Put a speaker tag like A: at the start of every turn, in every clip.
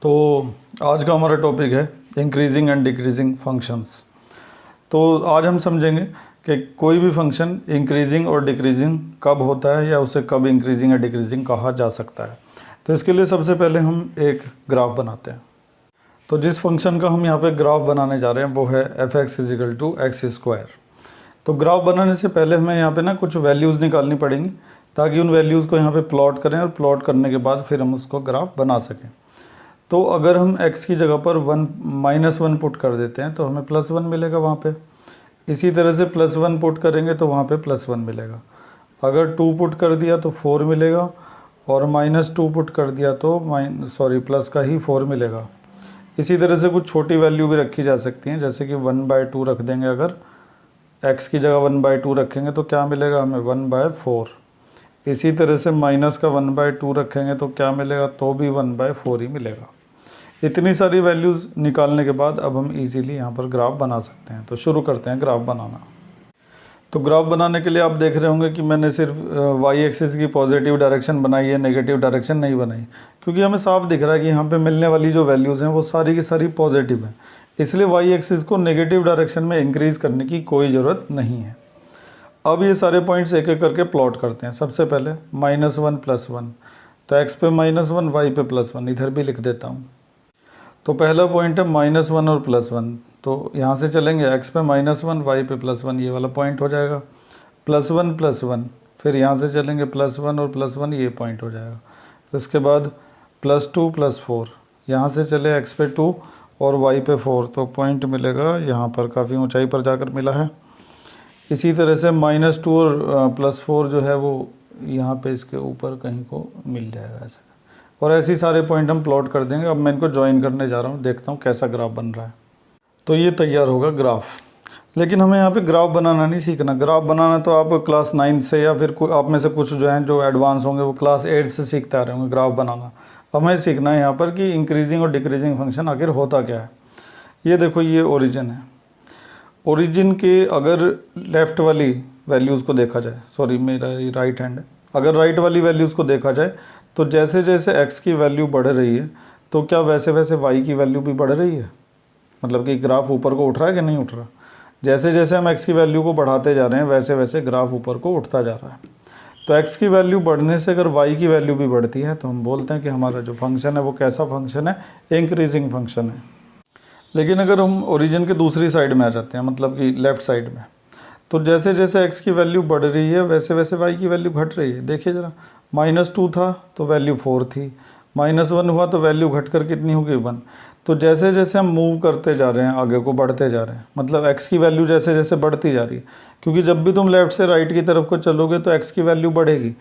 A: तो आज का हमारा टॉपिक है इंक्रीजिंग एंड डिक्रीजिंग फंक्शंस। तो आज हम समझेंगे कि कोई भी फंक्शन इंक्रीजिंग और डिक्रीजिंग कब होता है या उसे कब इंक्रीजिंग या डिक्रीजिंग कहा जा सकता है। तो इसके लिए सबसे पहले हम एक ग्राफ बनाते हैं। तो जिस फंक्शन का हम यहाँ पे ग्राफ बनाने जा रहे हैं वो है f(x)=x²। तो ग्राफ बनाने से पहले हमें यहाँ पे ना कुछ वैल्यूज़ निकालनी पड़ेंगी ताकि उन वैल्यूज़ को यहाँ पे प्लॉट करें और प्लॉट करने के बाद फिर हम उसको ग्राफ बना सकें। तो अगर हम x की जगह पर -1 पुट कर देते हैं तो हमें +1 मिलेगा वहाँ पे। इसी तरह से +1 पुट करेंगे तो वहाँ पे +1 मिलेगा। अगर 2 पुट कर दिया तो 4 मिलेगा और -2 पुट कर दिया तो प्लस का ही 4 मिलेगा। इसी तरह से कुछ छोटी वैल्यू भी रखी जा सकती हैं, जैसे कि 1/2 रख देंगे। अगर x की जगह 1/2 रखेंगे तो क्या मिलेगा हमें 1/4। इसी तरह से माइनस का 1/2 रखेंगे तो क्या मिलेगा, तो भी 1/4 ही मिलेगा। इतनी सारी वैल्यूज़ निकालने के बाद अब हम इजीली यहाँ पर ग्राफ बना सकते हैं। तो शुरू करते हैं ग्राफ बनाना। तो ग्राफ बनाने के लिए आप देख रहे होंगे कि मैंने सिर्फ y एक्सिस की पॉजिटिव डायरेक्शन बनाई है, नेगेटिव डायरेक्शन नहीं बनाई, क्योंकि हमें साफ दिख रहा है कि यहाँ पे मिलने वाली जो वैल्यूज़ हैं वो सारी की सारी पॉजिटिव हैं। इसलिए y एक्सिस को नेगेटिव डायरेक्शन में इंक्रीज़ करने की कोई ज़रूरत नहीं है। अब ये सारे पॉइंट्स एक एक करके प्लॉट करते हैं। सबसे पहले -1 +1, तो x पे -1 y पे +1, इधर भी लिख देता हूँ। तो पहला पॉइंट है -1 और +1, तो यहाँ से चलेंगे x पे -1 y पे +1, ये वाला पॉइंट हो जाएगा। +1 +1, फिर यहाँ से चलेंगे +1 और +1, ये पॉइंट हो जाएगा। उसके बाद +2 +4, यहाँ से चले x पे 2 और y पे 4, तो पॉइंट मिलेगा यहाँ पर, काफ़ी ऊंचाई पर जाकर मिला है। इसी तरह से -2 और +4 जो है वो यहाँ पे इसके ऊपर कहीं को मिल जाएगा ऐसे, और ऐसे सारे पॉइंट हम प्लॉट कर देंगे। अब मैं इनको ज्वाइन करने जा रहा हूँ, देखता हूँ कैसा ग्राफ बन रहा है। तो ये तैयार होगा ग्राफ। लेकिन हमें यहाँ पे ग्राफ बनाना नहीं सीखना। ग्राफ बनाना तो आप क्लास 9 से या फिर आप में से कुछ जो हैं जो एडवांस होंगे वो क्लास 8 से सीखते आ रहे होंगे ग्राफ बनाना। हमें सीखना है यहाँ पर कि इंक्रीजिंग और डिक्रीजिंग फंक्शन आखिर होता क्या है। ये देखो, ये ओरिजिन है। ओरिजिन के अगर लेफ़्ट वाली वैल्यूज़ को देखा जाए, सॉरी मेरा ये राइट हैंड है, अगर राइट वाली वैल्यूज़ को देखा जाए तो जैसे जैसे x की वैल्यू बढ़ रही है तो क्या वैसे वैसे y की वैल्यू भी बढ़ रही है। मतलब कि ग्राफ ऊपर को उठ रहा है कि नहीं उठ रहा। जैसे जैसे हम x की वैल्यू को बढ़ाते जा रहे हैं वैसे वैसे ग्राफ ऊपर को उठता जा रहा है। तो x की वैल्यू बढ़ने से अगर y की वैल्यू भी बढ़ती है तो हम बोलते हैं कि हमारा जो फंक्शन है वो कैसा फंक्शन है, इंक्रीजिंग फंक्शन है। लेकिन अगर हम ओरिजिन के दूसरी साइड में आ जाते हैं, मतलब कि लेफ़्ट साइड में, तो जैसे जैसे x की वैल्यू बढ़ रही है वैसे वैसे y की वैल्यू घट रही है। देखिए ज़रा, -2 था तो वैल्यू 4 थी, -1 हुआ तो वैल्यू घटकर कितनी होगी 1। तो जैसे जैसे हम मूव करते जा रहे हैं, आगे को बढ़ते जा रहे हैं, मतलब x की वैल्यू जैसे जैसे बढ़ती जा रही है, क्योंकि जब भी तुम लेफ़्ट से राइट की तरफ को चलोगे तो x की वैल्यू बढ़ेगी।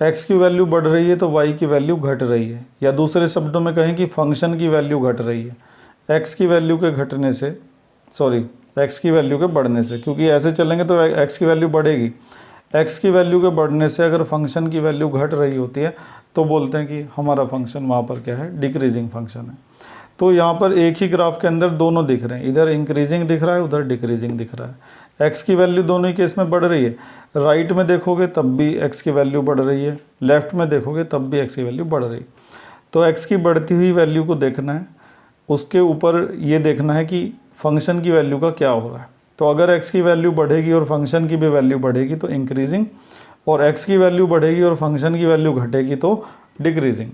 A: x की वैल्यू बढ़ रही है तो y की वैल्यू घट रही है, या दूसरे शब्दों में कहें कि फंक्शन की वैल्यू घट रही है। x की वैल्यू के घटने से, सॉरी x की वैल्यू के बढ़ने से, क्योंकि ऐसे चलेंगे तो x की वैल्यू बढ़ेगी। x की वैल्यू के बढ़ने से अगर फंक्शन की वैल्यू घट रही होती है तो बोलते हैं कि हमारा फंक्शन वहाँ पर क्या है, डिक्रीजिंग फंक्शन है। तो यहाँ पर एक ही ग्राफ के अंदर दोनों दिख रहे हैं, इधर इंक्रीजिंग दिख रहा है, उधर डिक्रीजिंग दिख रहा है। x की वैल्यू दोनों ही केस में बढ़ रही है। राइट में देखोगे तब भी x की वैल्यू बढ़ रही है, लेफ़्ट में देखोगे तब भी x की वैल्यू बढ़ रही है। तो x की बढ़ती हुई वैल्यू को देखना है, उसके ऊपर ये देखना है कि फंक्शन की वैल्यू का क्या हो रहा है। तो अगर x की वैल्यू बढ़ेगी और फंक्शन की भी वैल्यू बढ़ेगी तो इंक्रीजिंग, और x की वैल्यू बढ़ेगी और फंक्शन की वैल्यू घटेगी तो डिक्रीजिंग।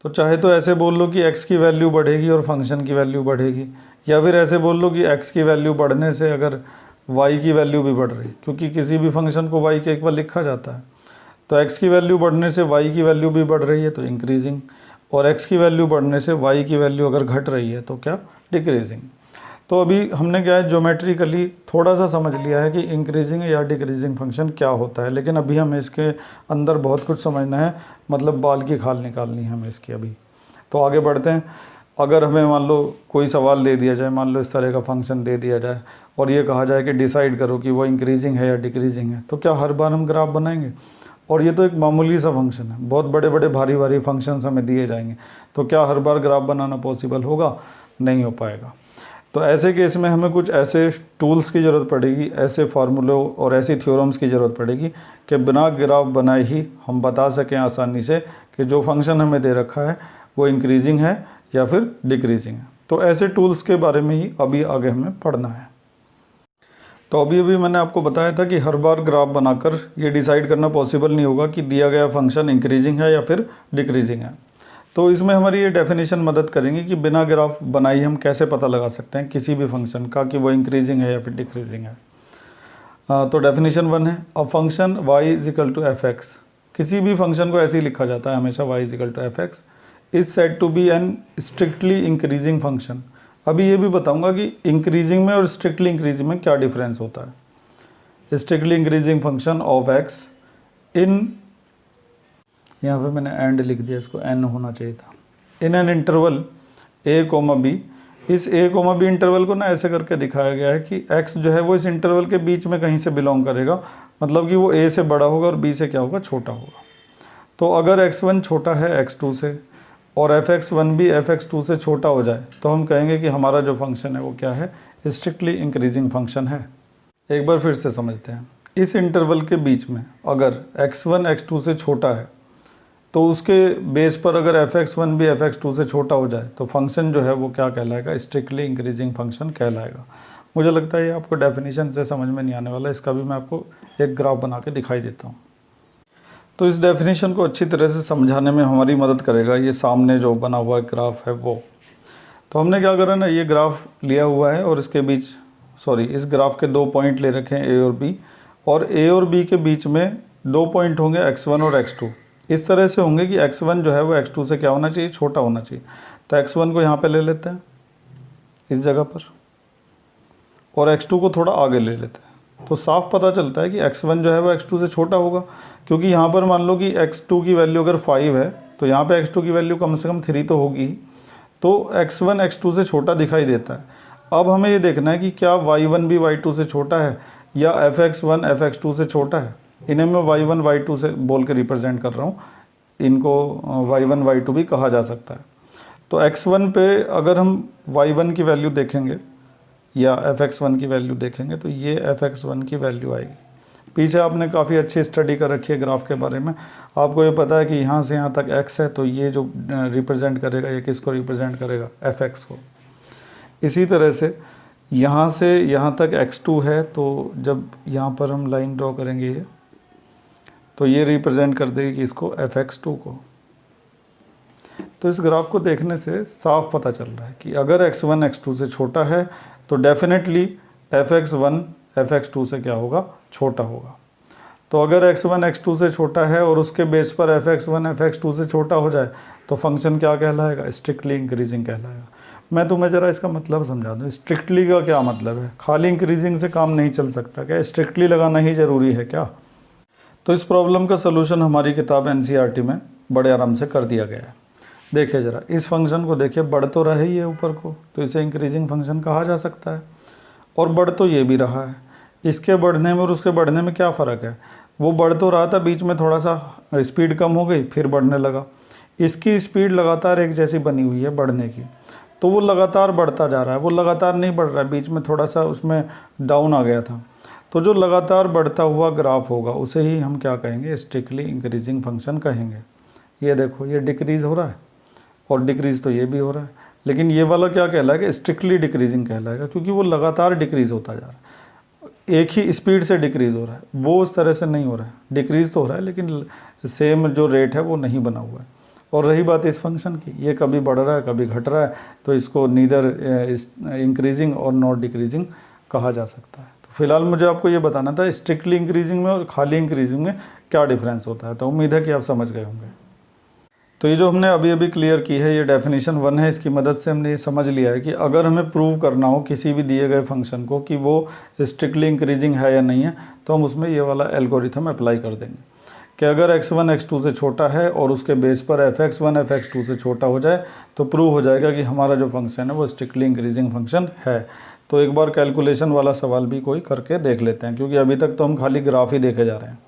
A: तो चाहे तो ऐसे बोल लो कि x की वैल्यू बढ़ेगी और फंक्शन की वैल्यू बढ़ेगी, या फिर ऐसे बोल लो कि x की वैल्यू बढ़ने से अगर y की वैल्यू भी बढ़ रही, क्योंकि किसी भी फंक्शन को y के इक्वल लिखा जाता है। तो x की वैल्यू बढ़ने से y की वैल्यू भी बढ़ रही है तो इंक्रीजिंग, और x की वैल्यू बढ़ने से y की वैल्यू अगर घट रही है तो क्या, डिक्रीजिंग। तो अभी हमने क्या है, ज्योमेट्रिकली थोड़ा सा समझ लिया है कि इंक्रीजिंग या डिक्रीजिंग फंक्शन क्या होता है, लेकिन अभी हमें इसके अंदर बहुत कुछ समझना है, मतलब बाल की खाल निकालनी है हमें इसकी अभी। तो आगे बढ़ते हैं। अगर हमें मान लो कोई सवाल दे दिया जाए, मान लो इस तरह का फंक्शन दे दिया जाए और ये कहा जाए कि डिसाइड करो कि वो इंक्रीजिंग है या डिक्रीजिंग है, तो क्या हर बार हम ग्राफ बनाएंगे? और ये तो एक मामूली सा फंक्शन है, बहुत बड़े बड़े भारी भारी फंक्शंस हमें दिए जाएंगे, तो क्या हर बार ग्राफ बनाना पॉसिबल होगा? नहीं हो पाएगा। तो ऐसे केस में हमें कुछ ऐसे टूल्स की ज़रूरत पड़ेगी, ऐसे फार्मूलों और ऐसी थ्योरम्स की ज़रूरत पड़ेगी कि बिना ग्राफ बनाए ही हम बता सकें आसानी से कि जो फंक्शन हमें दे रखा है वो इंक्रीजिंग है या फिर डिक्रीजिंग है। तो ऐसे टूल्स के बारे में ही अभी आगे हमें पढ़ना है। तो अभी मैंने आपको बताया था कि हर बार ग्राफ बनाकर ये डिसाइड करना पॉसिबल नहीं होगा कि दिया गया फंक्शन इंक्रीजिंग है या फिर डिक्रीजिंग है। तो इसमें हमारी ये डेफिनेशन मदद करेंगे कि बिना ग्राफ बनाई हम कैसे पता लगा सकते हैं किसी भी फंक्शन का कि वो इंक्रीजिंग है या फिर डिक्रीजिंग है। तो डेफिनेशन 1 है, a function y is equal to F X. किसी भी फंक्शन को ऐसे ही लिखा जाता है हमेशा, y is equal to F X is said to be an strictly increasing function. अभी ये भी बताऊंगा कि इंक्रीजिंग में और स्ट्रिक्टली इंक्रीजिंग में क्या डिफरेंस होता है। Strictly increasing function of x इन, यहाँ पे मैंने एंड लिख दिया, इसको एन होना चाहिए था, in an interval a comma B. इस a कोमा बी इंटरवल को ना ऐसे करके दिखाया गया है कि x जो है वो इस इंटरवल के बीच में कहीं से बिलोंग करेगा, मतलब कि वो a से बड़ा होगा और b से क्या होगा, छोटा होगा। तो अगर x1 छोटा है x2 से और fx1 भी fx2 से छोटा हो जाए तो हम कहेंगे कि हमारा जो फंक्शन है वो क्या है, स्ट्रिक्टली इंक्रीजिंग फंक्शन है। एक बार फिर से समझते हैं, इस इंटरवल के बीच में अगर x1 x2 से छोटा है तो उसके बेस पर अगर fx1 भी fx2 से छोटा हो जाए तो फंक्शन जो है वो क्या कहलाएगा, स्ट्रिक्टली इंक्रीजिंग फंक्शन कहलाएगा। मुझे लगता है ये आपको डेफिनेशन से समझ में नहीं आने वाला, इसका भी मैं आपको एक ग्राफ बना के दिखाई देता हूँ। तो इस डेफिनेशन को अच्छी तरह से समझाने में हमारी मदद करेगा ये सामने जो बना हुआ ग्राफ है वो। तो हमने क्या करा ना, ये ग्राफ लिया हुआ है और इसके बीच इस ग्राफ के 2 पॉइंट ले रखे हैं a और b, और a और b के बीच में 2 पॉइंट होंगे x1 और x2। इस तरह से होंगे कि x1 जो है वो x2 से क्या होना चाहिए, छोटा होना चाहिए। तो x1 को यहाँ पे ले लेते हैं इस जगह पर, और x2 को थोड़ा आगे ले लेते हैं। तो साफ पता चलता है कि x1 जो है वो x2 से छोटा होगा, क्योंकि यहाँ पर मान लो कि x2 की वैल्यू अगर 5 है तो यहाँ पे x2 की वैल्यू कम से कम 3 तो होगी। तो x1 x2 से छोटा दिखाई देता है। अब हमें ये देखना है कि क्या y1 भी y2 से छोटा है या fx1 fx2 से छोटा है। इन्हें मैं y1 y2 से बोल के रिप्रेजेंट कर रहा हूँ, इनको y1 y2 भी कहा जा सकता है। तो x1 पे अगर हम y1 की वैल्यू देखेंगे या fx1 की वैल्यू देखेंगे तो ये fx1 की वैल्यू आएगी। पीछे आपने काफ़ी अच्छी स्टडी कर रखी है ग्राफ के बारे में, आपको ये पता है कि यहाँ से यहाँ तक x है तो ये जो रिप्रेजेंट करेगा ये किसको रिप्रेजेंट करेगा, fx को। इसी तरह से यहाँ से यहाँ तक x2 है, तो जब यहाँ पर हम लाइन ड्रॉ करेंगे ये, तो ये रिप्रेजेंट कर देगी कि इसको fx2 को। तो इस ग्राफ को देखने से साफ पता चल रहा है कि अगर x1 x2 से छोटा है तो डेफिनेटली fx1 fx2 से क्या होगा, छोटा होगा। तो अगर x1 x2 से छोटा है और उसके बेस पर fx1 fx2 से छोटा हो जाए तो फंक्शन क्या कहलाएगा, स्ट्रिक्टली इंक्रीजिंग कहलाएगा। मैं तुम्हें ज़रा इसका मतलब समझा दूँ, स्ट्रिक्टली का क्या मतलब है। खाली इंक्रीजिंग से काम नहीं चल सकता, क्या स्ट्रिक्टली लगाना ही ज़रूरी है क्या। तो इस प्रॉब्लम का सलूशन हमारी किताब NCERT में बड़े आराम से कर दिया गया है। देखिए ज़रा इस फंक्शन को देखिए, बढ़ तो रहा ही है ऊपर को, तो इसे इंक्रीजिंग फंक्शन कहा जा सकता है। और बढ़ तो ये भी रहा है, इसके बढ़ने में और उसके बढ़ने में क्या फ़र्क है, वो बढ़ तो रहा था, बीच में थोड़ा सा स्पीड कम हो गई फिर बढ़ने लगा। इसकी स्पीड लगातार एक जैसी बनी हुई है बढ़ने की, तो वो लगातार बढ़ता जा रहा है, वो लगातार नहीं बढ़ रहा है, बीच में थोड़ा सा उसमें डाउन आ गया था। तो जो लगातार बढ़ता हुआ ग्राफ होगा उसे ही हम क्या कहेंगे, स्ट्रिक्टली इंक्रीजिंग फंक्शन कहेंगे। ये देखो ये डिक्रीज़ हो रहा है और डिक्रीज़ तो ये भी हो रहा है, लेकिन ये वाला क्या कहलाएगा, स्ट्रिक्टली डिक्रीजिंग कहलाएगा, क्योंकि वो लगातार डिक्रीज़ होता जा रहा है, एक ही स्पीड से डिक्रीज़ हो रहा है। वो उस तरह से नहीं हो रहा है, डिक्रीज़ तो हो रहा है लेकिन सेम जो रेट है वो नहीं बना हुआ है। और रही बात इस फंक्शन की, ये कभी बढ़ रहा है कभी घट रहा है, तो इसको नीदर इंक्रीजिंग और नॉट डिक्रीजिंग कहा जा सकता है। तो फिलहाल मुझे आपको ये बताना था स्ट्रिक्टली इंक्रीजिंग में और खाली इंक्रीजिंग में क्या डिफरेंस होता है। तो उम्मीद है कि आप समझ गए होंगे। तो ये जो हमने अभी अभी क्लियर की है ये डेफिनेशन 1 है। इसकी मदद से हमने ये समझ लिया है कि अगर हमें प्रूव करना हो किसी भी दिए गए फंक्शन को कि वो स्ट्रिक्टली इंक्रीजिंग है या नहीं है, तो हम उसमें ये वाला एल्गोरिथम अप्लाई कर देंगे कि अगर x1 x2 से छोटा है और उसके बेस पर fx1 fx2 से छोटा हो जाए तो प्रूव हो जाएगा कि हमारा जो फंक्शन है वो स्ट्रिक्टली इंक्रीजिंग फंक्शन है। तो एक बार कैलकुलेशन वाला सवाल भी कोई करके देख लेते हैं, क्योंकि अभी तक तो हम खाली ग्राफ ही देखे जा रहे हैं।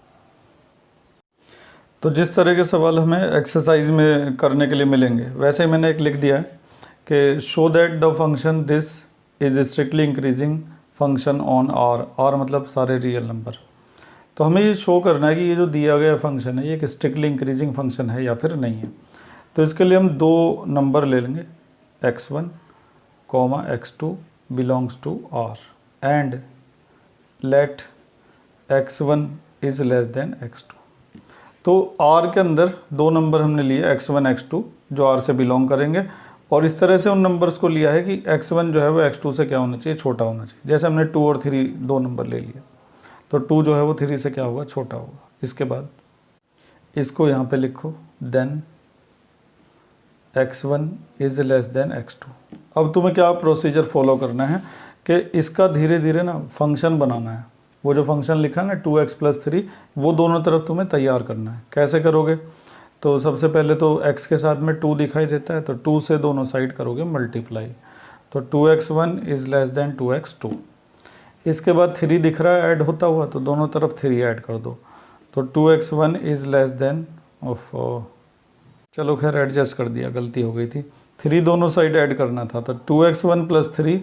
A: तो जिस तरह के सवाल हमें एक्सरसाइज में करने के लिए मिलेंगे वैसे ही मैंने एक लिख दिया है कि show that the function this is strictly increasing function on R मतलब सारे रियल नंबर। तो हमें ये शो करना है कि ये जो दिया गया फंक्शन है ये एक स्ट्रिक्टली इंक्रीजिंग फंक्शन है या फिर नहीं है। तो इसके लिए हम दो नंबर ले लेंगे, x1 comma x2 belongs to r and let x1 is less than x2। तो r के अंदर दो नंबर हमने लिए x1 x2 जो r से बिलोंग करेंगे, और इस तरह से उन नंबर्स को लिया है कि x1 जो है वो x2 से क्या होना चाहिए, छोटा होना चाहिए। जैसे हमने 2 और 3 दो नंबर ले लिए, तो 2 जो है वो 3 से क्या होगा, छोटा होगा। इसके बाद इसको यहाँ पे लिखो, then x1 is less than x2। अब तुम्हें क्या प्रोसीजर फॉलो करना है कि इसका धीरे धीरे ना फंक्शन बनाना है। वो जो फंक्शन लिखा है ना 2x + 3, वो दोनों तरफ तुम्हें तैयार करना है। कैसे करोगे, तो सबसे पहले तो x के साथ में 2 दिखाई देता है, तो 2 से दोनों साइड करोगे मल्टीप्लाई, तो 2x1 is less then 2x2। इसके बाद 3 दिख रहा है ऐड होता हुआ, तो दोनों तरफ 3 ऐड कर दो, तो 2x1 इज लेस देन चलो खैर एडजस्ट कर दिया, गलती हो गई थी। 3 दोनों साइड ऐड करना था, तो 2x1 + 3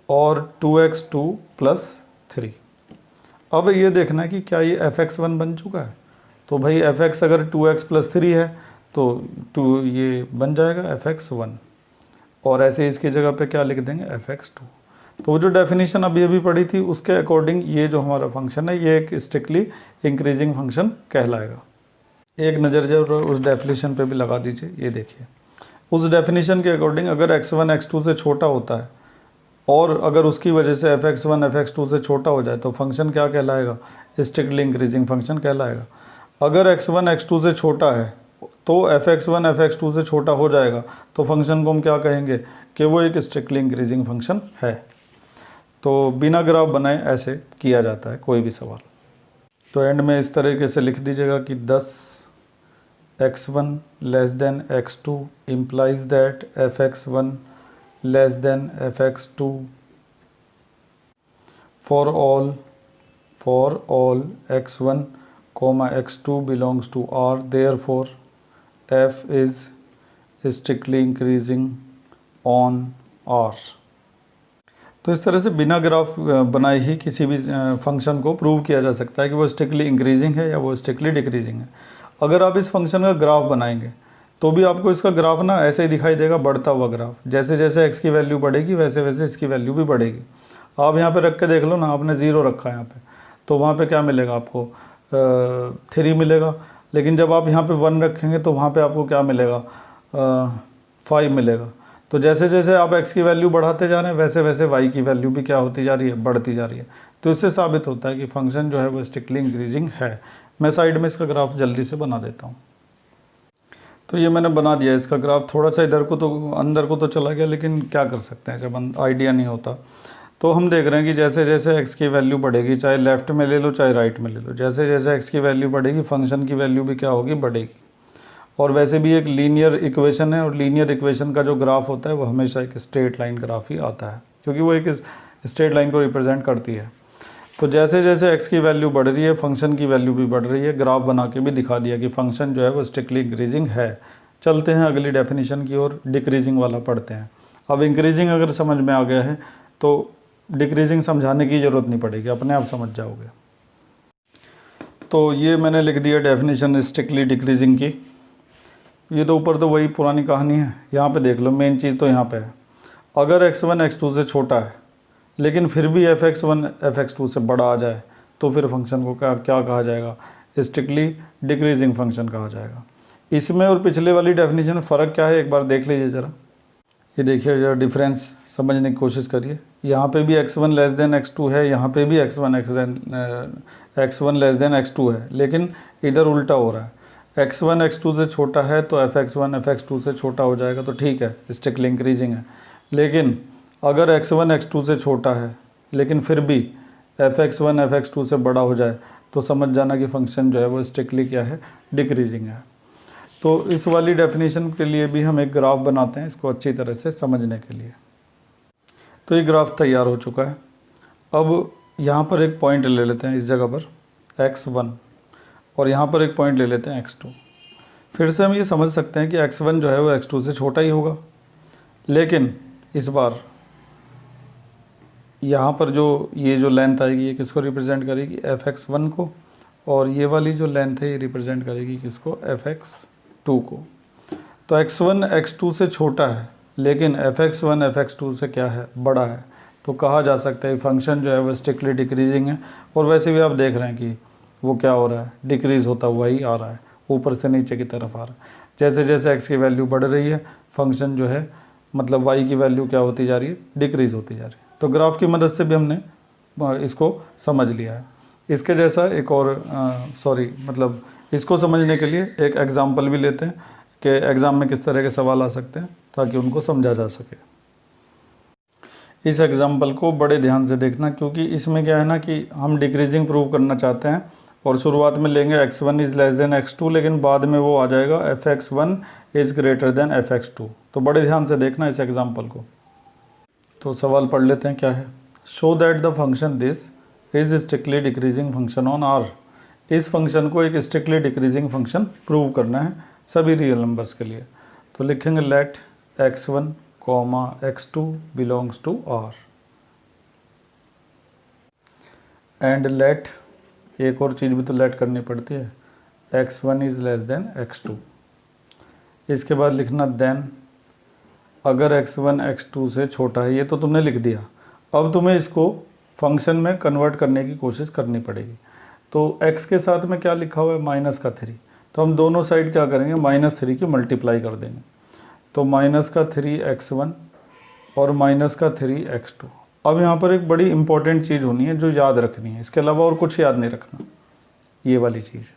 A: और 2x2 + 3। अब ये देखना है कि क्या ये fx1 बन चुका है। तो भाई fx अगर 2x + 3 है तो 2 ये बन जाएगा fx1, और ऐसे इसकी जगह पे क्या लिख देंगे, fx2। तो वो जो डेफिनेशन अभी अभी पढ़ी थी उसके अकॉर्डिंग ये जो हमारा फंक्शन है ये एक स्ट्रिक्टली इंक्रीजिंग फंक्शन कहलाएगा। एक नज़र जब उस डेफिनेशन पे भी लगा दीजिए, ये देखिए उस डेफिनेशन के अकॉर्डिंग अगर x1 x2 से छोटा होता है और अगर उसकी वजह से fx1 fx2 से छोटा हो जाए तो फंक्शन क्या कहलाएगा, स्ट्रिक्टली इंक्रीजिंग फंक्शन कहलाएगा। अगर x1 x2 से छोटा है तो fx1 fx2 से छोटा हो जाएगा तो फंक्शन को हम क्या कहेंगे कि वो एक स्ट्रिक्टली इंक्रीजिंग फंक्शन है। तो बिना ग्राफ बनाए ऐसे किया जाता है कोई भी सवाल। तो एंड में इस तरीके से लिख दीजिएगा कि 10 x1 less than x2 implies that fx1 less than fx2 for all x1 x2 belongs to R, therefore f is strictly increasing on R। तो इस तरह से बिना ग्राफ बनाए ही किसी भी फंक्शन को प्रूव किया जा सकता है कि वो स्ट्रिक्टली इंक्रीजिंग है या वो स्ट्रिक्टली डिक्रीजिंग है। अगर आप इस फंक्शन का ग्राफ बनाएंगे तो भी आपको इसका ग्राफ ना ऐसे ही दिखाई देगा, बढ़ता हुआ ग्राफ। जैसे जैसे x की वैल्यू बढ़ेगी वैसे वैसे इसकी वैल्यू भी बढ़ेगी। आप यहाँ पे रख के देख लो ना, आपने 0 रखा है यहाँ पे, तो वहाँ पे क्या मिलेगा आपको, 3 मिलेगा। लेकिन जब आप यहाँ पे 1 रखेंगे तो वहाँ पे आपको क्या मिलेगा, 5 मिलेगा। तो जैसे जैसे आप x की वैल्यू बढ़ाते जा रहे हैं वैसे वैसे y की वैल्यू भी क्या होती जा रही है, बढ़ती जा रही है। तो इससे साबित होता है कि फंक्शन जो है वो स्ट्रिक्टली इंक्रीजिंग है। मैं साइड में इसका ग्राफ जल्दी से बना देता हूँ। तो ये मैंने बना दिया इसका ग्राफ। थोड़ा सा इधर को तो अंदर को तो चला गया, लेकिन क्या कर सकते हैं जब आइडिया नहीं होता। तो हम देख रहे हैं कि जैसे जैसे x की वैल्यू बढ़ेगी, चाहे लेफ़्ट में ले लो चाहे राइट में ले लो, जैसे जैसे x की वैल्यू बढ़ेगी फंक्शन की वैल्यू भी क्या होगी, बढ़ेगी। और वैसे भी एक लीनियर इक्वेशन है, और लीनियर इक्वेशन का जो ग्राफ होता है वो हमेशा एक स्ट्रेट लाइन ग्राफ ही आता है, क्योंकि वो एक स्ट्रेट लाइन को रिप्रेजेंट करती है। तो जैसे जैसे x की वैल्यू बढ़ रही है फंक्शन की वैल्यू भी बढ़ रही है। ग्राफ बना के भी दिखा दिया कि फंक्शन जो है वो स्ट्रिक्टली इंक्रीजिंग है। चलते हैं अगली डेफिनेशन की ओर, डिक्रीजिंग वाला पढ़ते हैं। अब इंक्रीजिंग अगर समझ में आ गया है तो डिक्रीजिंग समझाने की ज़रूरत नहीं पड़ेगी, अपने आप समझ जाओगे। तो ये मैंने लिख दिया डेफिनेशन स्ट्रिक्टली डिक्रीजिंग की। ये तो ऊपर तो वही पुरानी कहानी है, यहाँ पे देख लो मेन चीज़ तो यहाँ पे है। अगर x1 x2 से छोटा है लेकिन फिर भी fx1 fx2 से बड़ा आ जाए तो फिर फंक्शन को क्या कहा जाएगा, स्ट्रिक्टली डिक्रीजिंग फंक्शन कहा जाएगा। इसमें और पिछले वाली डेफिनेशन में फ़र्क क्या है एक बार देख लीजिए ज़रा। ये देखिए ज़रा डिफरेंस समझने की कोशिश करिए। यहाँ पे भी x1 लेस देन x2 है, यहाँ पे भी x1 लेस देन x2 है, लेकिन इधर उल्टा हो रहा है। x1 x2 से छोटा है तो fx1 fx2 से छोटा हो जाएगा, तो ठीक है स्ट्रिक्टली इंक्रीजिंग है। लेकिन अगर x1 x2 से छोटा है लेकिन फिर भी fx1 fx2 से बड़ा हो जाए तो समझ जाना कि फंक्शन जो है वो स्ट्रिक्टली क्या है, डिक्रीजिंग है। तो इस वाली डेफिनेशन के लिए भी हम एक ग्राफ बनाते हैं इसको अच्छी तरह से समझने के लिए। तो ये ग्राफ तैयार हो चुका है। अब यहाँ पर एक पॉइंट ले लेते हैं इस जगह पर x1, और यहाँ पर एक पॉइंट ले लेते हैं x2। फिर से हम ये समझ सकते हैं कि x1 जो है वो x2 से छोटा ही होगा, लेकिन इस बार यहाँ पर जो ये जो लेंथ आएगी ये किसको रिप्रेजेंट करेगी, fx1 को, और ये वाली जो लेंथ है ये रिप्रेजेंट करेगी किसको, fx2 को। तो x1 x2 से छोटा है लेकिन fx1 fx2 से क्या है, बड़ा है, तो कहा जा सकता है फंक्शन जो है वो स्ट्रिक्टली डिक्रीजिंग है। और वैसे भी आप देख रहे हैं कि वो क्या हो रहा है, डिक्रीज़ होता हुआ ही आ रहा है, ऊपर से नीचे की तरफ आ रहा है। जैसे जैसे x की वैल्यू बढ़ रही है फंक्शन जो है मतलब y की वैल्यू क्या होती जा रही है, डिक्रीज़ होती जा रही है। तो ग्राफ की मदद से भी हमने इसको समझ लिया है। इसके जैसा एक और मतलब इसको समझने के लिए एक एग्जाम्पल भी लेते हैं कि एग्ज़ाम में किस तरह के सवाल आ सकते हैं ताकि उनको समझा जा सके। इस एग्जाम्पल को बड़े ध्यान से देखना क्योंकि इसमें क्या है ना कि हम डिक्रीजिंग प्रूव करना चाहते हैं और शुरुआत में लेंगे x1 is less than x2 लेकिन बाद में वो आ जाएगा fx1 is greater then fx2। तो बड़े ध्यान से देखना इस एग्जाम्पल को। तो सवाल पढ़ लेते हैं क्या है। Show that the function this is strictly decreasing function on R। इस फंक्शन को एक स्ट्रिक्टली डिक्रीजिंग फंक्शन प्रूव करना है सभी रियल नंबर्स के लिए। तो लिखेंगे let x1 x2 belongs to R and let, एक और चीज़ भी तो लेट करनी पड़ती है, x1 is less than x2। इसके बाद लिखना देन अगर x1 x2 से छोटा है, ये तो तुमने लिख दिया। अब तुम्हें इसको फंक्शन में कन्वर्ट करने की कोशिश करनी पड़ेगी। तो x के साथ में क्या लिखा हुआ है, -3, तो हम दोनों साइड क्या करेंगे, -3 की मल्टीप्लाई कर देंगे। तो -3x1 और -3x2। अब यहाँ पर एक बड़ी इंपॉर्टेंट चीज़ होनी है जो याद रखनी है, इसके अलावा और कुछ याद नहीं रखना। ये वाली चीज़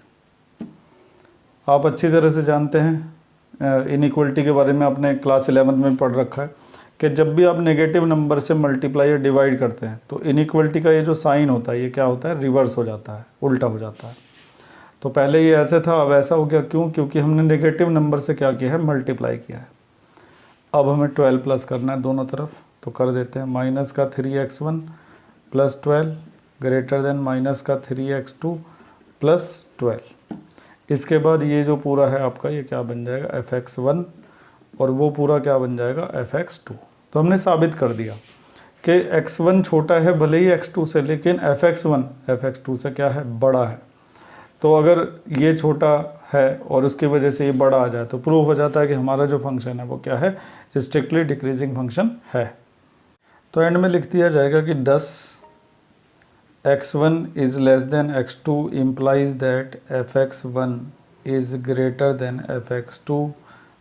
A: आप अच्छी तरह से जानते हैं, इनइक्वलिटी के बारे में आपने क्लास 11 में पढ़ रखा है कि जब भी आप नेगेटिव नंबर से मल्टीप्लाई या डिवाइड करते हैं तो इनइक्वलिटी का ये जो साइन होता है ये क्या होता है, रिवर्स हो जाता है, उल्टा हो जाता है। तो पहले ये ऐसे था, अब ऐसा हो गया। क्यों? क्योंकि हमने नेगेटिव नंबर से क्या किया है, मल्टीप्लाई किया है। अब हमें 12 प्लस करना है दोनों तरफ, तो कर देते हैं -3x1 + 12 ग्रेटर देन -3x2 + 12। इसके बाद ये जो पूरा है आपका ये क्या बन जाएगा, fx1 और वो पूरा क्या बन जाएगा, fx2। तो हमने साबित कर दिया कि x1 छोटा है भले ही x2 से, लेकिन fx1 fx2 से क्या है, बड़ा है। तो अगर ये छोटा है और उसकी वजह से ये बड़ा आ जाए तो प्रूव हो जाता है कि हमारा जो फंक्शन है वो क्या है, स्ट्रिक्टली डिक्रीजिंग फंक्शन है। तो एंड में लिख दिया जाएगा कि 10 x1 is less than x2 implies that fx1 is greater than fx2,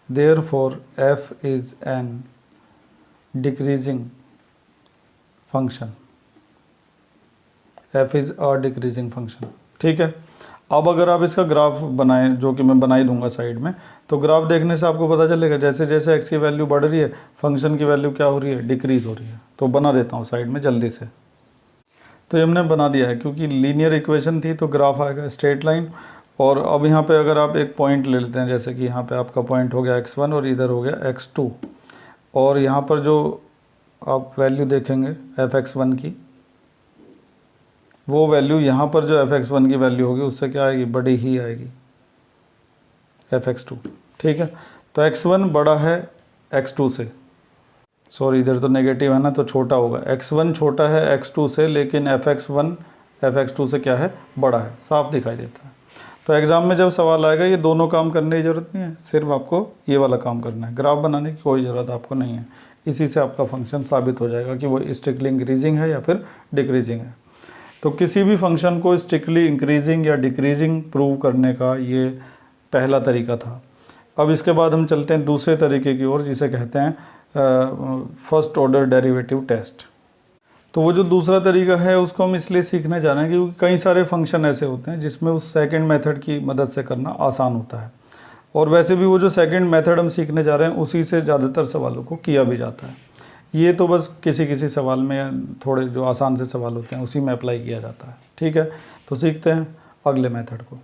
A: therefore f is an decreasing function, f is a decreasing function। ठीक है। अब अगर आप इसका ग्राफ बनाएं, जो कि मैं बना ही दूंगा साइड में, तो ग्राफ देखने से आपको पता चलेगा जैसे जैसे x की वैल्यू बढ़ रही है फंक्शन की वैल्यू क्या हो रही है, डिक्रीज़ हो रही है। तो बना देता हूँ साइड में जल्दी से। तो ये हमने बना दिया है क्योंकि लीनियर इक्वेशन थी तो ग्राफ आएगा स्ट्रेट लाइन। और अब यहाँ पे अगर आप एक पॉइंट ले लेते हैं, जैसे कि यहाँ पे आपका पॉइंट हो गया x1 और इधर हो गया x2, और यहाँ पर जो आप वैल्यू देखेंगे fx1 की, वो वैल्यू यहाँ पर जो fx1 की वैल्यू होगी उससे क्या आएगी, बड़ी ही आएगी, fx2। ठीक है। तो x1 बड़ा है x2 से, सॉरी इधर तो नेगेटिव है ना तो छोटा होगा, x1 छोटा है x2 से, लेकिन fx1 fx2 से क्या है, बड़ा है, साफ दिखाई देता है। तो एग्ज़ाम में जब सवाल आएगा ये दोनों काम करने की ज़रूरत नहीं है, सिर्फ आपको ये वाला काम करना है, ग्राफ बनाने की कोई ज़रूरत आपको नहीं है। इसी से आपका फंक्शन साबित हो जाएगा कि वो स्ट्रिक्टली इंक्रीजिंग है या फिर डिक्रीजिंग है। तो किसी भी फंक्शन को स्ट्रिक्टली इंक्रीजिंग या डिक्रीजिंग प्रूव करने का ये पहला तरीका था। अब इसके बाद हम चलते हैं दूसरे तरीके की ओर, जिसे कहते हैं फर्स्ट ऑर्डर डेरिवेटिव टेस्ट। तो वो जो दूसरा तरीका है उसको हम इसलिए सीखने जा रहे हैं क्योंकि कई सारे फंक्शन ऐसे होते हैं जिसमें उस सेकंड मेथड की मदद से करना आसान होता है, और वैसे भी वो जो सेकंड मेथड हम सीखने जा रहे हैं उसी से ज़्यादातर सवालों को किया भी जाता है। ये तो बस किसी किसी सवाल में थोड़े जो आसान से सवाल होते हैं उसी में अप्लाई किया जाता है। ठीक है। तो सीखते हैं अगले मेथड को।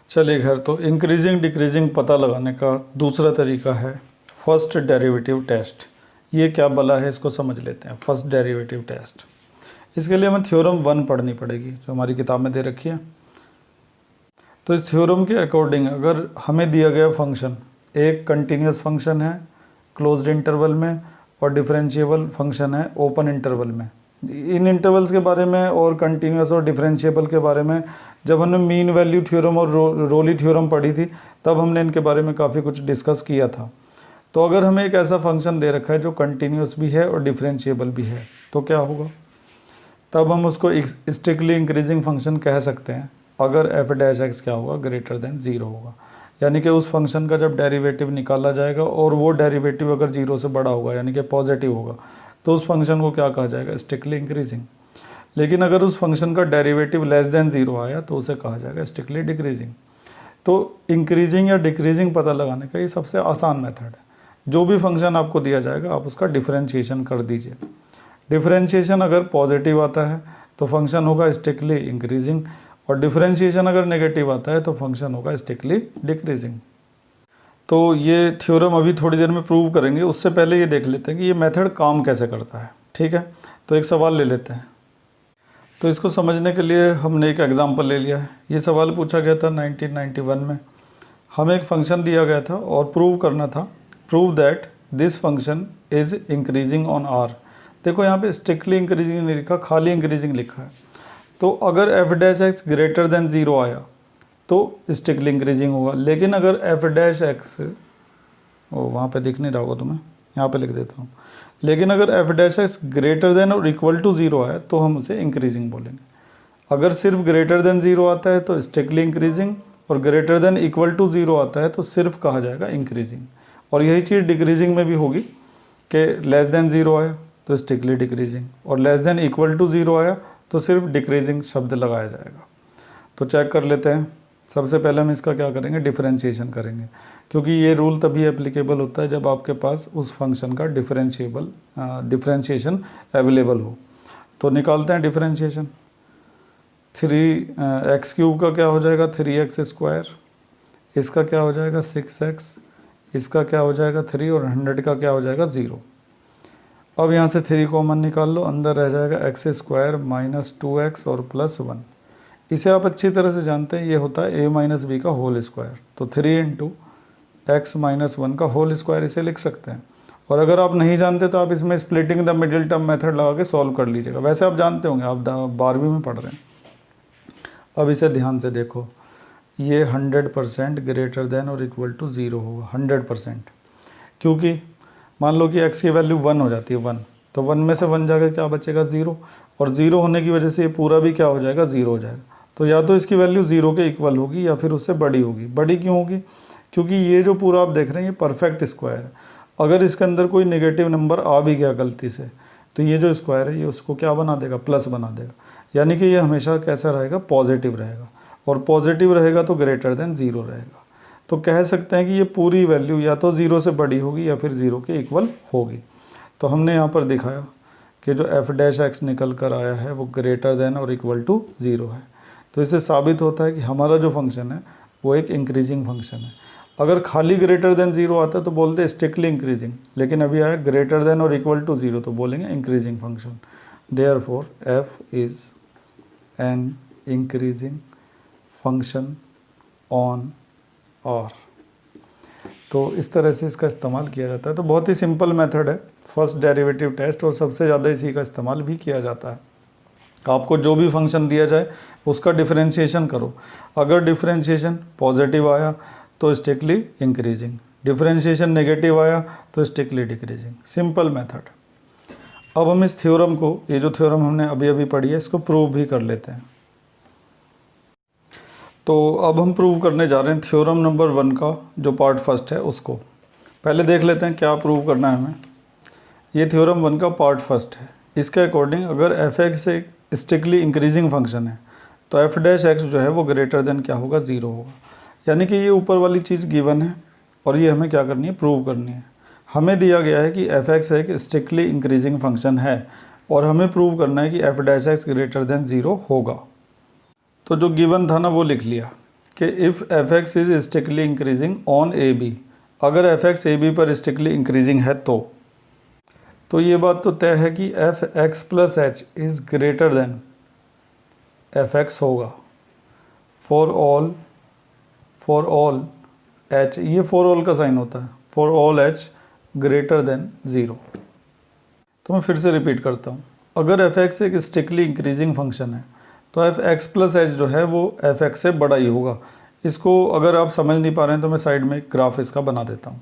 A: चलिए घर, तो इंक्रीजिंग डिक्रीजिंग पता लगाने का दूसरा तरीका है फर्स्ट डेरिवेटिव टेस्ट। ये क्या भला है इसको समझ लेते हैं। फर्स्ट डेरिवेटिव टेस्ट, इसके लिए हमें थ्योरम 1 पढ़नी पड़ेगी जो हमारी किताब में दे रखी है। तो इस थ्योरम के अकॉर्डिंग अगर हमें दिया गया फंक्शन एक कंटिन्यूस फंक्शन है क्लोज्ड इंटरवल में और डिफरेंशिएबल फंक्शन है ओपन इंटरवल में, इन इंटरवल्स के बारे में और कंटिन्यूस और डिफरेंशिएबल के बारे में जब हमने मीन वैल्यू थ्योरम और रोली थ्योरम पढ़ी थी तब हमने इनके बारे में काफ़ी कुछ डिस्कस किया था। तो अगर हमें एक ऐसा फंक्शन दे रखा है जो कंटिन्यूस भी है और डिफरेंशिएबल भी है तो क्या होगा, तब हम उसको स्ट्रिक्टली इंक्रीजिंग फंक्शन कह सकते हैं अगर एफ डैश एक्स क्या होगा, ग्रेटर देन ज़ीरो होगा। यानी कि उस फंक्शन का जब डेरिवेटिव निकाला जाएगा और वो डेरिवेटिव अगर जीरो से बड़ा होगा यानी कि पॉजिटिव होगा तो उस फंक्शन को क्या कहा जाएगा, स्ट्रिक्टली इंक्रीजिंग। लेकिन अगर उस फंक्शन का डेरिवेटिव लेस देन ज़ीरो आया तो उसे कहा जाएगा स्ट्रिक्टली डिक्रीजिंग। तो इंक्रीजिंग या डिक्रीजिंग पता लगाने का ये सबसे आसान मेथड है। जो भी फंक्शन आपको दिया जाएगा आप उसका डिफरेंशिएशन कर दीजिए। डिफरेंशिएशन अगर पॉजिटिव आता है तो फंक्शन होगा स्ट्रिक्टली इंक्रीजिंग, और डिफरेंशिएशन अगर नेगेटिव आता है तो फंक्शन होगा स्ट्रिक्टली डिक्रीजिंग। तो ये थ्योरम अभी थोड़ी देर में प्रूव करेंगे, उससे पहले ये देख लेते हैं कि ये मेथड काम कैसे करता है। ठीक है, तो एक सवाल ले लेते हैं। तो इसको समझने के लिए हमने एक एग्जांपल ले लिया है। ये सवाल पूछा गया था 1991 में। हमें एक फंक्शन दिया गया था और प्रूव करना था, prove that this function is increasing on R. देखो यहाँ पे स्ट्रिक्टली इंक्रीजिंग नहीं लिखा, खाली इंक्रीजिंग लिखा है। तो अगर F dash x greater than zero आया तो स्ट्रिक्टली इंक्रीजिंग होगा। लेकिन अगर एफ डैश एक्स, वहाँ पे दिख नहीं रहा होगा तुम्हें, यहाँ पे लिख देता हूँ। लेकिन अगर F dash x greater than और इक्वल टू ज़ीरो आया तो हम उसे इंक्रीजिंग बोलेंगे। अगर सिर्फ ग्रेटर देन ज़ीरो आता है तो स्ट्रिक्टली इंक्रीजिंग, और greater than equal to zero आता है तो सिर्फ कहा जाएगा इंक्रीजिंग। और यही चीज़ डिक्रीजिंग में भी होगी कि लेस देन ज़ीरो आया तो स्ट्रिक्टली डिक्रीजिंग, और less than equal to zero आया तो सिर्फ डिक्रीजिंग शब्द लगाया जाएगा। तो चेक कर लेते हैं। सबसे पहले हम इसका क्या करेंगे, डिफरेंशिएशन करेंगे, क्योंकि ये रूल तभी एप्लीकेबल होता है जब आपके पास उस फंक्शन का डिफरेंशिएशन अवेलेबल हो। तो निकालते हैं डिफरेंशिएशन। 3x क्यूब का क्या हो जाएगा, 3x स्क्वायर। इसका क्या हो जाएगा 6x, इसका क्या हो जाएगा 3, और 100 का क्या हो जाएगा 0। अब यहाँ से 3 कॉमन निकाल लो, अंदर रह जाएगा एक्स स्क्वायर माइनस 2x और प्लस 1। इसे आप अच्छी तरह से जानते हैं, ये होता है a माइनस बी का होल स्क्वायर। तो 3 इंटू एक्स माइनस 1 का होल स्क्वायर इसे लिख सकते हैं। और अगर आप नहीं जानते तो आप इसमें splitting the middle term method लगा के सॉल्व कर लीजिएगा। वैसे आप जानते होंगे, आप 12वीं में पढ़ रहे हैं। अब इसे ध्यान से देखो, ये 100% ग्रेटर देन और इक्वल टू 0 होगा, 100%। क्योंकि मान लो कि x की वैल्यू 1 हो जाती है, 1, तो 1 में से 1 जाकर क्या बचेगा 0, और 0 होने की वजह से ये पूरा भी क्या हो जाएगा 0 हो जाएगा। तो या तो इसकी वैल्यू 0 के इक्वल होगी या फिर उससे बड़ी होगी। बड़ी क्यों होगी, क्योंकि ये जो पूरा आप देख रहे हैं ये परफेक्ट स्क्वायर है। अगर इसके अंदर कोई नेगेटिव नंबर आ भी गया गलती से तो ये जो स्क्वायर है ये उसको क्या बना देगा, प्लस बना देगा। यानी कि ये हमेशा कैसा रहेगा, पॉजिटिव रहेगा, और पॉजिटिव रहेगा तो ग्रेटर देन 0 रहेगा। तो कह सकते हैं कि ये पूरी वैल्यू या तो 0 से बड़ी होगी या फिर 0 के इक्वल होगी। तो हमने यहाँ पर दिखाया कि जो एफ डैश एक्स निकल कर आया है वो ग्रेटर देन और इक्वल टू 0 है। तो इससे साबित होता है कि हमारा जो फंक्शन है वो एक इंक्रीजिंग फंक्शन है। अगर खाली ग्रेटर देन 0 आता है तो बोलते हैं स्ट्रिक्टली इंक्रीजिंग, लेकिन अभी आया ग्रेटर देन और इक्वल टू 0 तो बोलेंगे increasing function. Therefore F is an increasing function on R. तो इस तरह से इसका इस्तेमाल किया जाता है। तो बहुत ही सिंपल मेथड है, फर्स्ट डेरिवेटिव टेस्ट, और सबसे ज़्यादा इसी का इस्तेमाल भी किया जाता है। आपको जो भी फंक्शन दिया जाए उसका डिफरेंशिएशन करो। अगर डिफरेंशिएशन पॉजिटिव आया तो स्ट्रिक्टली इंक्रीजिंग, डिफरेंशिएशन नेगेटिव आया तो स्ट्रिक्टली डिक्रीजिंग। Simple method. अब हम इस थ्योरम को, ये जो थ्योरम हमने अभी अभी पढ़ी है, इसको प्रूव भी कर लेते हैं। तो अब हम प्रूव करने जा रहे हैं थ्योरम नंबर 1 का जो पार्ट फर्स्ट है उसको। पहले देख लेते हैं क्या प्रूव करना है हमें। ये थ्योरम 1 का पार्ट फर्स्ट है। इसके अकॉर्डिंग अगर एफ एक्स एक स्ट्रिक्टली इंक्रीजिंग फंक्शन है तो एफ डैश एक्स जो है वो ग्रेटर देन क्या होगा, 0 होगा। यानी कि ये ऊपर वाली चीज़ गिवन है और ये हमें क्या करनी है, प्रूव करनी है। हमें दिया गया है कि एफ एक्स एक स्ट्रिक्टली इंक्रीजिंग फंक्शन है और हमें प्रूव करना है कि F dash x greater than 0 होगा। तो जो गिवन था ना वो लिख लिया कि if F X is strictly increasing on A B. अगर एफ एक्स ए बी पर स्ट्रिक्टली इंक्रीजिंग है तो ये बात तो तय है कि F X plus H is greater than F X होगा फॉर ऑल एच। ये फॉर ऑल का साइन होता है, for all H greater than 0। तो मैं फिर से रिपीट करता हूँ, अगर एफ एक्स एक स्ट्रिक्टली इंक्रीजिंग फंक्शन है तो एफ एक्स प्लस एच जो है वो एफ एक्स से बड़ा ही होगा। इसको अगर आप समझ नहीं पा रहे हैं तो मैं साइड में एक ग्राफ इसका बना देता हूँ।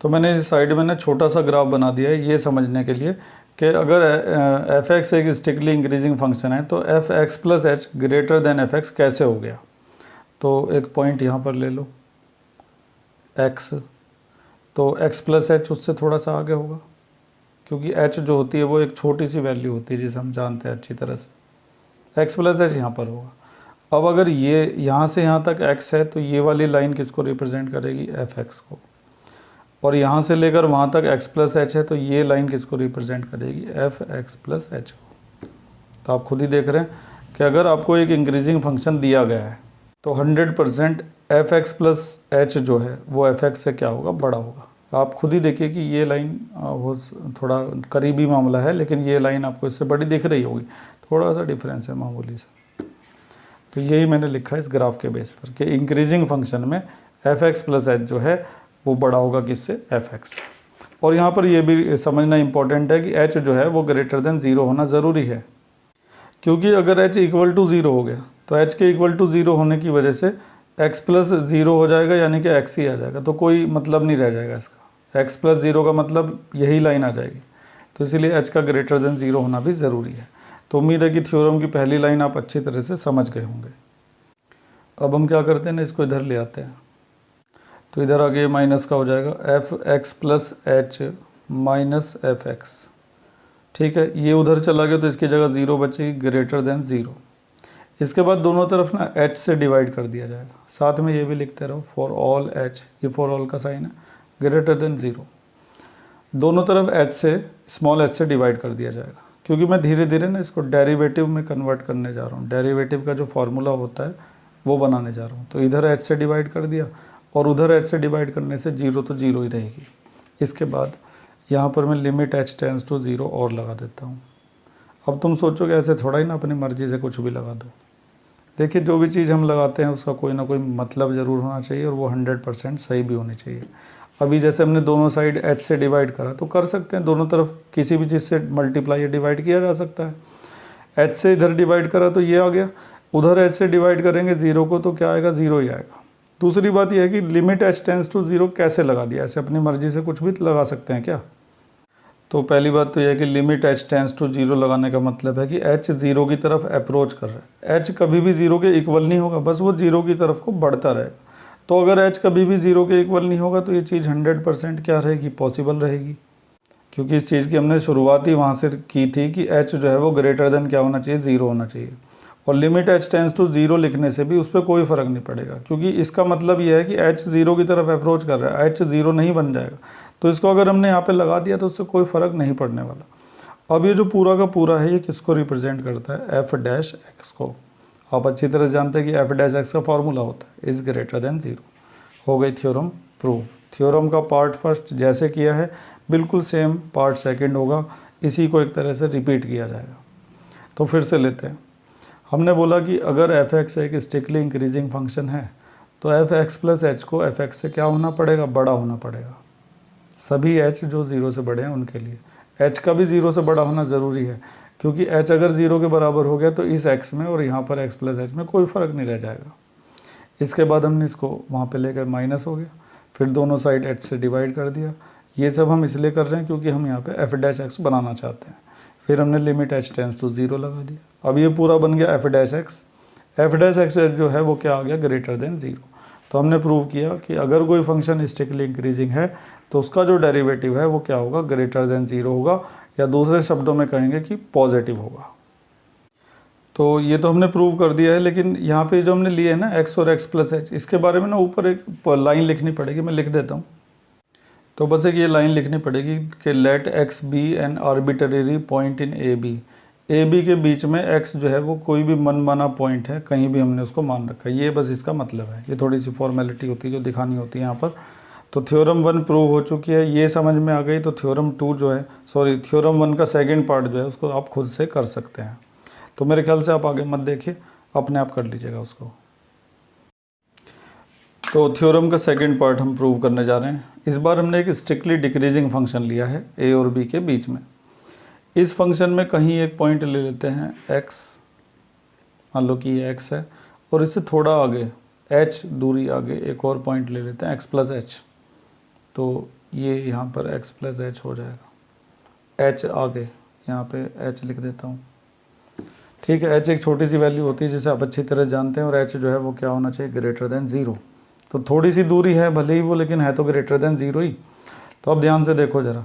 A: तो मैंने इस साइड में ना छोटा सा ग्राफ बना दिया है ये समझने के लिए कि अगर एफ एक्स एक स्ट्रिक्टली इंक्रीजिंग फंक्शन है तो F X plus H greater than F x कैसे हो गया। तो एक पॉइंट यहाँ पर ले लो एक्स, तो एक्स प्लस एच उससे थोड़ा सा आगे होगा क्योंकि एच जो होती है वो एक छोटी सी वैल्यू होती है जिसे हम जानते हैं अच्छी तरह से। एक्स प्लस एच यहाँ पर होगा। अब अगर ये यहाँ से यहाँ तक एक्स है तो ये वाली लाइन किसको रिप्रेजेंट करेगी, एफ एक्स को, और यहाँ से लेकर वहाँ तक एक्स प्लस एच है तो ये लाइन किसको रिप्रेजेंट करेगी, एफ एक्स प्लस एच को। तो आप खुद ही देख रहे हैं कि अगर आपको एक इंक्रीजिंग फंक्शन दिया गया है तो 100% एफ एक्स प्लस एच जो है वो एफ एक्स से क्या होगा, बड़ा होगा। आप खुद ही देखिए कि ये लाइन वो थोड़ा करीबी मामला है लेकिन ये लाइन आपको इससे बड़ी दिख रही होगी, थोड़ा सा डिफरेंस है मामूली सा। तो यही मैंने लिखा है इस ग्राफ के बेस पर कि इंक्रीजिंग फंक्शन में एफ एक्स प्लस एच जो है वो बड़ा होगा किससे, एफ एक्स। और यहाँ पर ये भी समझना इंपॉर्टेंट है कि एच जो है वो ग्रेटर देन 0 होना ज़रूरी है, क्योंकि अगर एच इक्वल टू 0 हो गया तो एच के इक्वल टू 0 होने की वजह से एक्स प्लस 0 हो जाएगा, यानी कि एक्स ही आ जाएगा, तो कोई मतलब नहीं रह जाएगा इसका। एक्स प्लस 0 का मतलब यही लाइन आ जाएगी, तो इसीलिए एच का ग्रेटर देन 0 होना भी ज़रूरी है। तो उम्मीद है कि थ्योरम की पहली लाइन आप अच्छी तरह से समझ गए होंगे। अब हम क्या करते हैं ना, इसको इधर ले आते हैं। तो इधर आगे माइनस का हो जाएगा F X plus H minus F x, ठीक है। ये उधर चला गया तो इसकी जगह 0 बचेगी, ग्रेटर देन 0। इसके बाद दोनों तरफ ना h से डिवाइड कर दिया जाएगा, साथ में ये भी लिखते रहो फॉर ऑल h, ये फॉर ऑल का साइन है, ग्रेटर देन 0। दोनों तरफ h से स्मॉल h से डिवाइड कर दिया जाएगा, क्योंकि मैं धीरे धीरे ना इसको डेरिवेटिव में कन्वर्ट करने जा रहा हूँ। डेरिवेटिव का जो फॉर्मूला होता है वो बनाने जा रहा हूँ। तो इधर h से डिवाइड कर दिया और उधर h से डिवाइड करने से 0 तो 0 ही रहेगी। इसके बाद यहाँ पर मैं लिमिट h टेंस टू 0 और लगा देता हूँ। अब तुम सोचोगे ऐसे थोड़ा ही ना अपनी मर्जी से कुछ भी लगा दो। देखिए जो भी चीज़ हम लगाते हैं उसका कोई ना कोई मतलब ज़रूर होना चाहिए और वो 100% सही भी होनी चाहिए। अभी जैसे हमने दोनों साइड h से डिवाइड करा तो कर सकते हैं, दोनों तरफ किसी भी चीज़ से मल्टीप्लाई या डिवाइड किया जा सकता है। h से इधर डिवाइड करा तो ये आ गया, उधर h से डिवाइड करेंगे 0 को तो क्या आएगा, 0 ही आएगा। दूसरी बात यह है कि लिमिट h टेंस टू 0 कैसे लगा दिया, ऐसे अपनी मर्जी से कुछ भी लगा सकते हैं क्या। तो पहली बात तो यह है कि लिमिट h टेंस टू 0 लगाने का मतलब है कि h 0 की तरफ अप्रोच कर रहा है। h कभी भी 0 के इक्वल नहीं होगा, बस वो 0 की तरफ को बढ़ता रहेगा। तो अगर h कभी भी 0 के इक्वल नहीं होगा तो ये चीज़ 100% क्या रहेगी, पॉसिबल रहेगी, क्योंकि इस चीज़ की हमने शुरुआत ही वहाँ से की थी कि h जो है वो ग्रेटर देन क्या होना चाहिए, 0 होना चाहिए। और लिमिट h टेंस टू 0 लिखने से भी उस पर कोई फ़र्क नहीं पड़ेगा, क्योंकि इसका मतलब यह है कि h 0 की तरफ अप्रोच कर रहा है, h 0 नहीं बन जाएगा। तो इसको अगर हमने यहाँ पे लगा दिया तो उससे कोई फ़र्क नहीं पड़ने वाला। अब ये जो पूरा का पूरा है ये किसको रिप्रेजेंट करता है, एफ डैश एक्स को। आप अच्छी तरह जानते हैं कि एफ डैश एक्स का फॉर्मूला होता है इज़ ग्रेटर देन 0। हो गई थ्योरम प्रूव। थ्योरम का पार्ट फर्स्ट जैसे किया है बिल्कुल सेम पार्ट सेकेंड होगा, इसी को एक तरह से रिपीट किया जाएगा। तो फिर से लेते हैं। हमने बोला कि अगर एफ एक्स एक स्ट्रिक्टली इंक्रीजिंग फंक्शन है तो एफ एक्स प्लस एच को एफ एक्स से क्या होना पड़ेगा, बड़ा होना पड़ेगा। सभी h जो 0 से बड़े हैं उनके लिए h का भी 0 से बड़ा होना ज़रूरी है, क्योंकि h अगर 0 के बराबर हो गया तो इस x में और यहाँ पर x प्लस एच में कोई फ़र्क नहीं रह जाएगा। इसके बाद हमने इसको वहाँ पे लेकर माइनस हो गया, फिर दोनों साइड h से डिवाइड कर दिया। ये सब हम इसलिए कर रहे हैं क्योंकि हम यहाँ पे एफ डैश एक्स बनाना चाहते हैं। फिर हमने लिमिट h टेंस टू 0 लगा दिया। अब ये पूरा बन गया F dash x. F dash x जो है वो क्या आ गया, ग्रेटर देन 0। तो हमने प्रूव किया कि अगर कोई फंक्शन स्ट्रिक्टली इंक्रीजिंग है तो उसका जो डेरिवेटिव है वो क्या होगा, ग्रेटर देन 0 होगा, या दूसरे शब्दों में कहेंगे कि पॉजिटिव होगा। तो ये तो हमने प्रूव कर दिया है, लेकिन यहाँ पे जो हमने लिए है ना x और x प्लस एच, इसके बारे में ना ऊपर एक लाइन लिखनी पड़ेगी, मैं लिख देता हूँ। तो बस एक ये लाइन लिखनी पड़ेगी कि let x be an arbitrary point in A B के बीच में x जो है वो कोई भी मनमाना पॉइंट है, कहीं भी हमने उसको मान रखा है। ये बस इसका मतलब है, ये थोड़ी सी फॉर्मेलिटी होती है जो दिखानी होती है यहाँ पर। तो थ्योरम 1 प्रूव हो चुकी है, ये समझ में आ गई। तो थ्योरम 2 जो है, सॉरी थ्योरम 1 का सेकंड पार्ट जो है उसको आप खुद से कर सकते हैं। तो मेरे ख्याल से आप आगे मत देखिए, अपने आप कर लीजिएगा उसको। तो थ्योरम का सेकंड पार्ट हम प्रूव करने जा रहे हैं। इस बार हमने एक स्ट्रिक्टली डिक्रीजिंग फंक्शन लिया है ए और बी के बीच में। इस फंक्शन में कहीं एक पॉइंट ले लेते हैं x, मान लो कि ये x है, और इससे थोड़ा आगे h दूरी आगे एक और पॉइंट ले लेते हैं x प्लस h, तो ये यहाँ पर x प्लस h हो जाएगा। h आगे यहाँ पे h लिख देता हूँ, ठीक है। h एक छोटी सी वैल्यू होती है जिसे आप अच्छी तरह जानते हैं, और h जो है वो क्या होना चाहिए, ग्रेटर देन 0। तो थोड़ी सी दूरी है भले ही वो, लेकिन है तो ग्रेटर देन 0 ही। तो अब ध्यान से देखो ज़रा,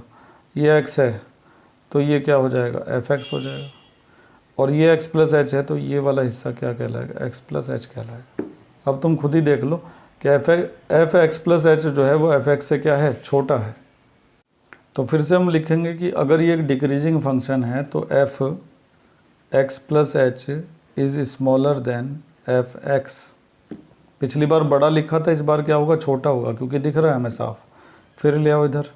A: ये x है तो ये क्या हो जाएगा, fx हो जाएगा, और ये x प्लस h है तो ये वाला हिस्सा क्या कहलाएगा, x प्लस h कहलाएगा। अब तुम खुद ही देख लो कि एफ एक्स प्लस एच जो है वो एफ एक्स से क्या है, छोटा है। तो फिर से हम लिखेंगे कि अगर ये एक डिक्रीजिंग फंक्शन है तो F X plus H is smaller than F x. पिछली बार बड़ा लिखा था, इस बार क्या होगा, छोटा होगा, क्योंकि दिख रहा है हमें साफ। फिर ले आओ इधर,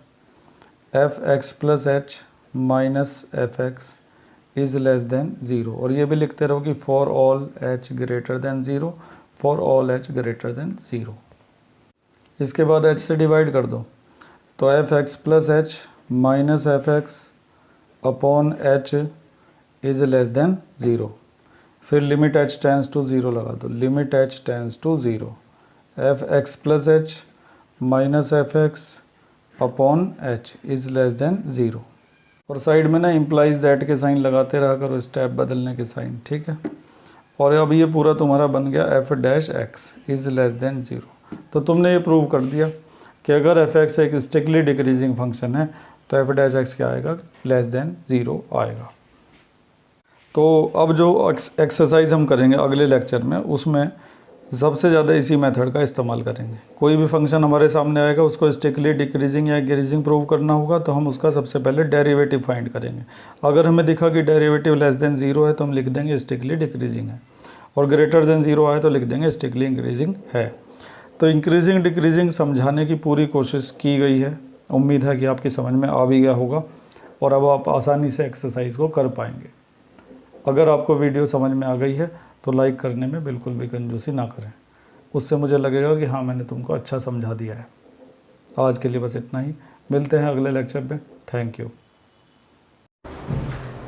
A: F X plus H minus F X is less than 0, और ये भी लिखते रहो कि for all H greater than 0, for all H greater than 0। इसके बाद h से डिवाइड कर दो, तो F X plus H minus F X upon H is less than 0। फिर लिमिट h टेंस टू 0 लगा दो, limit h tends to 0, F X plus H minus F X upon H is less than 0। और side में ना implies that के sign लगाते रहा करो, स्टेप बदलने के साइन, ठीक है। और अब ये पूरा तुम्हारा बन गया F dash x is less than 0। तो तुमने ये प्रूव कर दिया कि अगर एफ एक्स एक स्ट्रिक्टली डिक्रीजिंग फंक्शन है तो एफ डैश एक्स क्या आएगा, लेस देन 0 आएगा। तो अब जो एक्सरसाइज हम करेंगे अगले लेक्चर में, उसमें सबसे ज़्यादा इसी मेथड का इस्तेमाल करेंगे। कोई भी फंक्शन हमारे सामने आएगा, उसको स्ट्रिक्टली डिक्रीजिंग या इंक्रीजिंग प्रूव करना होगा, तो हम उसका सबसे पहले डेरिवेटिव फाइंड करेंगे। अगर हमें दिखा कि डेरिवेटिव लेस देन 0 है तो हम लिख देंगे स्ट्रिक्टली डिक्रीजिंग है, और ग्रेटर देन 0 आए तो लिख देंगे स्ट्रिक्टली इंक्रीजिंग है। तो इंक्रीजिंग डिक्रीजिंग समझाने की पूरी कोशिश की गई है। उम्मीद है कि आपकी समझ में आ भी गया होगा, और अब आप आसानी से एक्सरसाइज को कर पाएंगे। अगर आपको वीडियो समझ में आ गई है तो लाइक करने में बिल्कुल भी कंजूसी ना करें, उससे मुझे लगेगा कि हाँ मैंने तुमको अच्छा समझा दिया है। आज के लिए बस इतना ही, मिलते हैं अगले लेक्चर में। Thank you.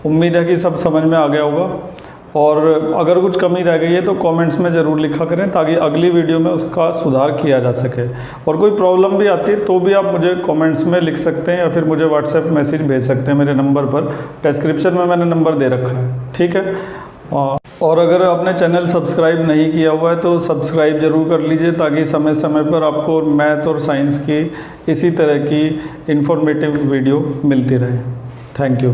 A: उम्मीद है कि सब समझ में आ गया होगा, और अगर कुछ कमी रह गई है तो कमेंट्स में ज़रूर लिखा करें, ताकि अगली वीडियो में उसका सुधार किया जा सके। और कोई प्रॉब्लम भी आती है तो भी आप मुझे कमेंट्स में लिख सकते हैं, या फिर मुझे व्हाट्सएप मैसेज भेज सकते हैं मेरे नंबर पर। डिस्क्रिप्शन में मैंने नंबर दे रखा है, ठीक है। और अगर आपने चैनल सब्सक्राइब नहीं किया हुआ है तो सब्सक्राइब ज़रूर कर लीजिए, ताकि समय समय पर आपको मैथ और साइंस की इसी तरह की इंफॉर्मेटिव वीडियो मिलती रहे। Thank you.